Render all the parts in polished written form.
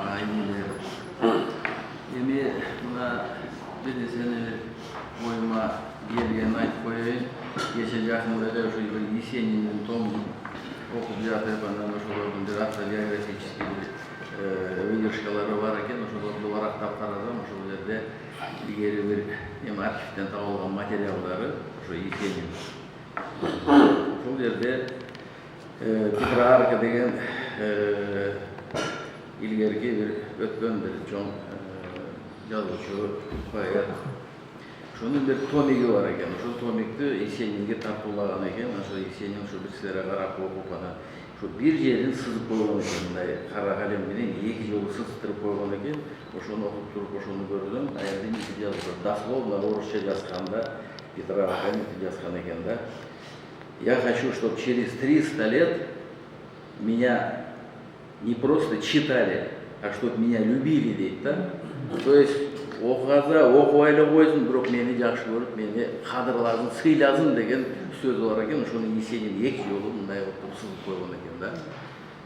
ағайындар. Эми мына бир нерсени оюма келгенин айтып коеюн. Кече жакында эле ушу бир Есенинин томун окуп жатып, анан ошолордун бир автобиографический выдержкалары бар экен. Ошолорду барактап карасам, ошол жерде илгери бир архивден табылган материалдары ошо Есенин. Ошол жерде Петрарка деген илгерки бир өткөн бир чоң жазуучу, поэт. Ошонун бир томиги бар экен. Ошол томикти Есенинге тартуулаган экен. Ошо Есенин ушу бир силерге карап окуп анан ушу бир жерин сызып койгон экен. Мындай кара калем менен эки жолу сызыктырып койгон экен. Ошону окуп туруп ошону көрдүм. Аялда эмне жазып, дословно орусча жазганда Петрарка эмне жазган экен да. Я хочу, чтобы через 300 лет меня не просто читали, а чтобы меня любили, дейт да. То есть окуганда окубай эле койсун, бирок мени жакшы көрүп, мени кадырласын, сыйласын деген сөз бар экен. Ошону Есенин эки жолу мындай кылып сызып койгон экен да.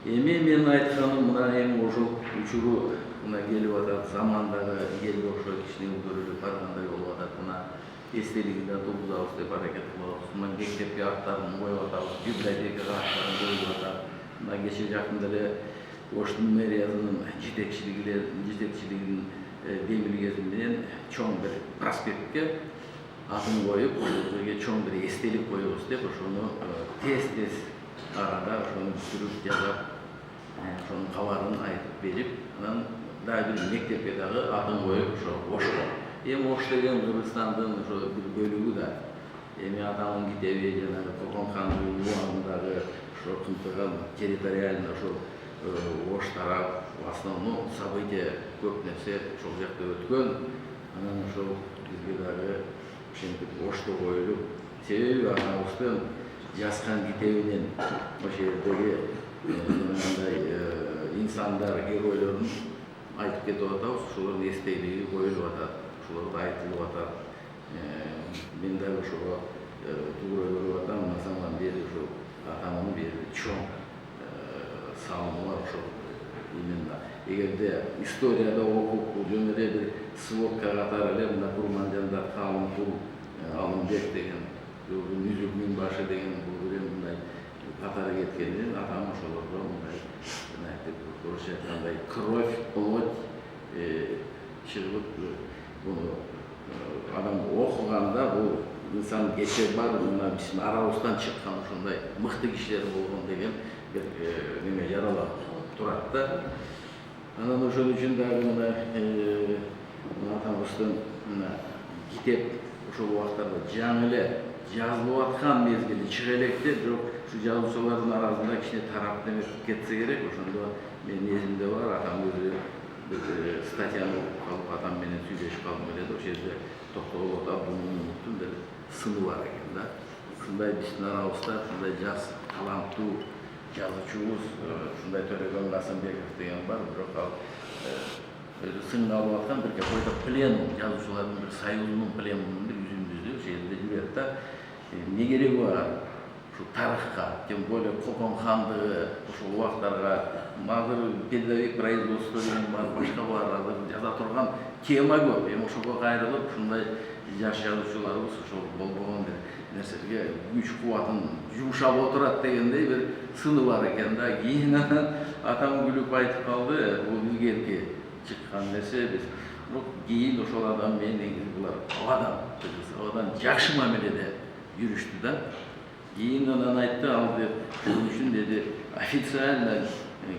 Эми менин айтканым мына эми ошол учуру мына келип атат, замандагы элге ошо кичине өтөрүлүп баргандай болуп атат. Мына эстелигине тугузабыз деп аракет кылабыз. Мына мектепке аттарын коюп атабыз, библиотекага аттарын коюп атат. Мына кече жакында эле Оштун мэриясынын жетекчилигинин демилгеси менен чоң бир проспектке атын коюп, ошол жерге чоң бир эстелик коебуз деп, ошону тез арада ошону түшүрүп жазап, ошонун кабарын айтып берип, анан дагы бир мектепке дагы атын коюп, ошо Ошко. Эми Ош деген Кыргызстандын ошо бир бөлүгү да. Эми атамын китеби жанагы Кокон хандын убагындагы ошо кымтыган территориально ошо Ош тарап, в основном события көп нерсе ошол жакта өткөн. Анан ошол бизге дагы ошентип Ошто коюлуп, себеби атабыздын жазган китебинен ошол жердеги мындай инсандар, геройлорун айтып кетип атабыз, ошолордун эстелиги коюлуп атат, ошолорду айтылып атат. Мен дагы ошого туура көрүп атам, на самом деле ошо атамдын бир чоң салымы бар ошол именно. Эгерде историяда окуп, жөн эле бир сводка катары эле мына Курманжанда Калымпул Алымбек деген, 100 миң башы деген бул бир мындай катары кеткенден атам ошолорго мындай айтып, орусча айткандай кровь, плоть чыгып, буну адам окуганда бул инсан кече бар, мына биздин арабыздан чыккан ошондой мыкты кишилер болгон деген бир неме жаралап турат да. Анан ошол үчүн дагы мына атабыздын китеп ошол убактарда жаңы эле жазылып аткан мезгилде чыга электе, бирок ушу жазуучулардын арасында кичине тарап неме кетсе керек. Ошондо менин эсимде бар, атам өзү бир статьяны окуп калып, атам менен сүйлөшүп калдым эле да, ошол жерде токтолуп атып, Абдулмунуттун бир сыны бар экен да. Ушундай биздин арабызда ушундай жас таланттуу жазуучубуз ушундай Төлөгөн Касымбеков деген бар, бирок ал өзү сынын алып аткан бир какой-то пленум, жазуучулардын бир союзунун пленумунун бир үзүндүзү ошол жерде жүрөт да. Эмне кереги бар ушу тарыхка, тем более Кокон хандыгы ошол убактарга азыр педагогик производство деген бар, башка бар, азыр жаза турган тема көп. Эми ошого кайрылып, ушундай жаш жазуучуларыбыз ошол болбогон бир нерсеге күч кубатын жумшап отурат дегендей бир сыны бар экен да. Кийин анан атам күлүп айтып калды, бул илгерки чыккан нерсе эмес. Бирок кийин ошол адам менен негизи булар абадан жакшы мамиледе жүрүштү да. Кийин анан айтты, ал деп шуның үчүн деди официально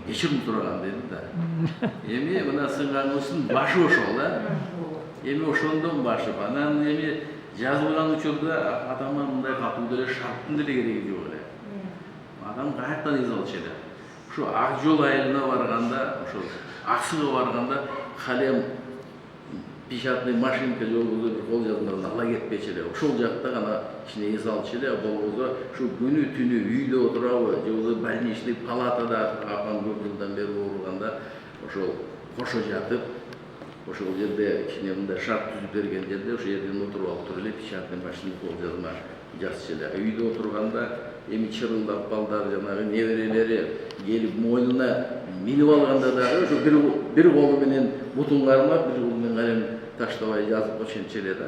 кечирим сураган деди да. Эми мына сынган башы ошол да. Эми ошондон башып, анан эми жазылган учурда атама мындай катуу деле шарттын деле кереги жок эле. Адам каяктан из алчу эле. Ушу Ак жол айылына барганда, ошол Аксыга барганда калем печатный машинка жолбозо бир кол жазмаларын ала кетпечи эле. Ошол жакта гана кичине эс алчу эле, болбосо ушу күнү түнү үйдө отурабы, же болбосо больничный палатада апам көп жылдан бери ооруганда ошол кошо жатып, ошол жерде кичине мындай шарт түзүп берген жерде ошол жерден отуруп алып туруп эле печатный машина кол жазма жазчу эле. Үйдө отурганда эми чырылдап балдар жанагы неберелери келип мойнуна минип алганда дагы ошо бир колу менен бутун кармап, бир колу менен калем таштабай жазып ошентче эле да.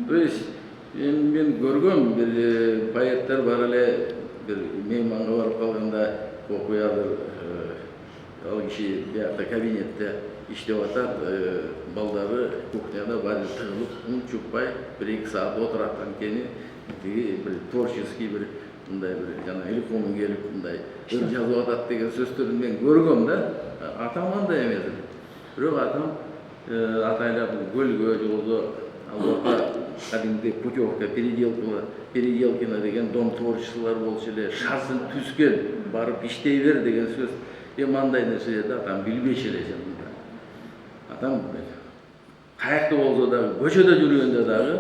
То есть мен көргөм бир поэттер бар эле, бир мейманга барып калганда окуя ал киши биякта кабинетте иштеп атат, балдары кухняда баары тыгылып, ун чукпай, 1-2 саат отурат анткени бир творческий бир мындай бир жана илкомун келип мындай жазып атат деген сөздөрүн мен көргөм да. Атам андай эмес эле. Бирок атам атайлап көлгө жолдо албакта кадимги путевка переделкина деген дом творчестволор болчу эле, шарсын түзгөн, барып иштей бер деген сөз. Андай нерселерди атам билбеши эле жанында. Атам каякта болсо дагы, көчөдө жүргөндө дагы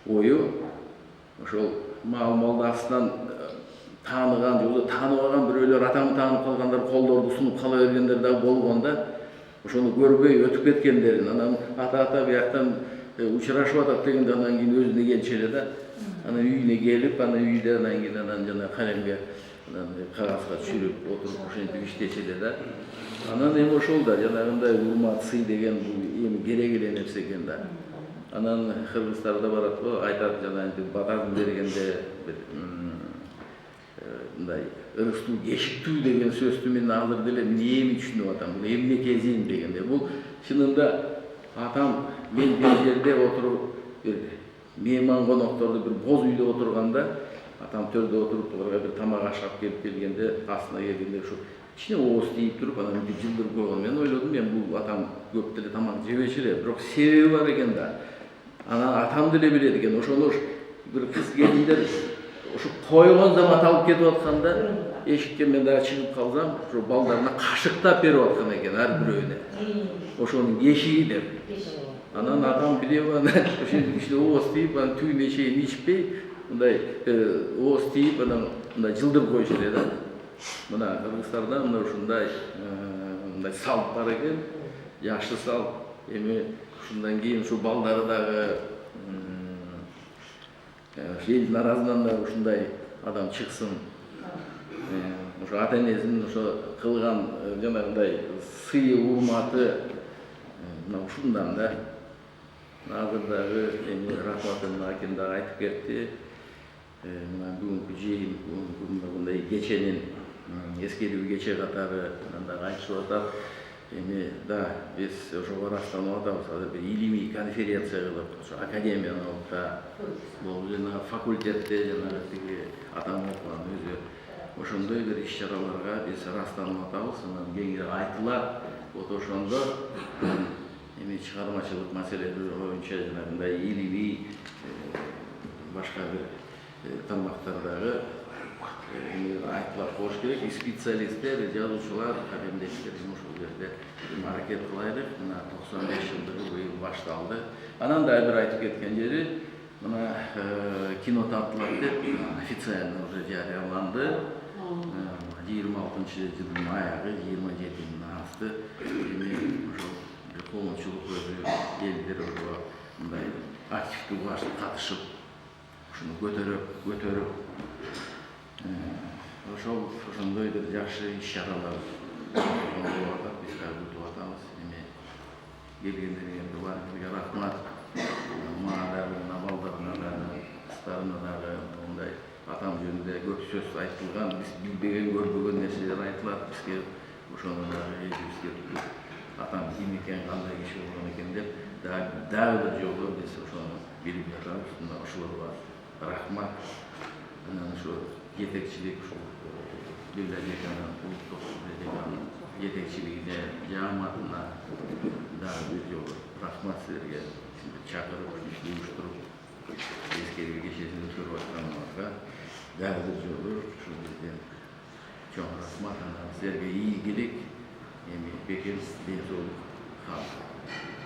ою ошол мал астынан тааныган жолдо тааныбаган бирөөлөр, атамды таанып калгандар колдорду сунуп кала бергендер дагы болгондо, ошону көрбөй өтүп кеткендерин, анан ата бияктан учурашып атат дегенде анан кийин өзүнө келчү эле да. Анан үйүнө келип, анан үйдө анан кийин анан жана калемге кагазга түшүрүп отуруп ошентип иштечү эле да. Анан эми ошол да жанагындай урмат, сый деген бул эми керек эле нерсе экен да. Анан кыргыздарда барат го, айтат жанагынтип батасын бергенде бир мындай ырыстуу кешиктүү деген сөздү мен азыр деле эми түшүнүп атам. Бул эмне кезин дегенде, бул чынында атам мен бир жерде отуруп бир мейман конокторду бир боз үйдө отурганда, атам төрдө отуруп буларга бир тамак ашап келгенде, астына келгенде ушу кичине ооз тийип туруп, анан мынтип жылдырып койгон. Мен ойлодум, бул атам көп деле тамак жебечү эле, бирок себеби бар экен да. Анан атам деле билет экен, ошону бир кыз келиндер ушу койгон замат алып кетип атканда, эшикке мен дагы чыгып калсам, ушу балдарына кашыктап берип аткан экен ар бирөөнө. Ошонун кешиги деп. Анан атам билеп анан ошентип кичине ооз тийип, анан түбүнө чейин ичпей, мындай ооз тийип, анан мындай жылдырып койчу эле да. Мына Кыргызстанда мына ушундай мындай салт бар экен, жакшы салт. Эми ушундан кийин ушу балдары дагы элдин арасынан да ушундай адам чыксын. Ошо ата-энесинин ошо кылган жанагындай сый урматы мына ушундан да. Азыр дагы эми Рахматын аким дагы айтып кетти. Мына бүгүнкү жыйын, мындай кеченин эскерүү кече катары дагы айтышып атат. Эми да биз ошого растанып атабыз, азыр бир илимий конференция кылып, ошо академияны алып, бул жана факультетте жанагы тиги атам окуган өзү ошондой бир иш-чараларга биз растанып атабыз. Анан кеңири айтылат. Вот ошондо эми чыгармачылык маселелери боюнча жанагындай илимий башка бир тармактардагы айтылат болуш керек. Специалисттер, жазуучулар, калемдештер ошол жерде аракет кылайлык. Мына 95 жылдыгы быйыл башталды. Анан дагы бир айтып кеткен жери, мына кино тартылат деп официально уже жарыяланды. 26-жылдын аягы, 27-нин асты. Эми ошол коомчулук өзү элдер ошого мындай активдүү башып катышып, ушуну көтөрүп ошондой бир жакшы иш-чаралар болуп атат. Биз дагы күтүп атабыз. Эми келгендерге баарыңызга рахмат. Мага дагы мына балдарыма дагы, кыздарыма дагы мындай атам жөнүндө көп сөз айтылган, биз билбеген, көрбөгөн нерселер айтылат. Бизге ошону дагы эсибизге атам ким экен, кандай киши болгон экен деп дагы бир жолу биз ошону билип жатабыз. Мына ошолорго рахмат. Анан ошо жетекчилик, ушул библиотеканын, улуттук библиотеканын жетекчилигине, жааматына дагы бир жолу рахмат силерге. Чакырып, ишти уюштуруп, эскерүү кечесин өткөрүп атканыңарга дагы бир жолу ушул жерден чоң рахмат. Анан силерге ийгилик, эми бекем ден соолук каалайм.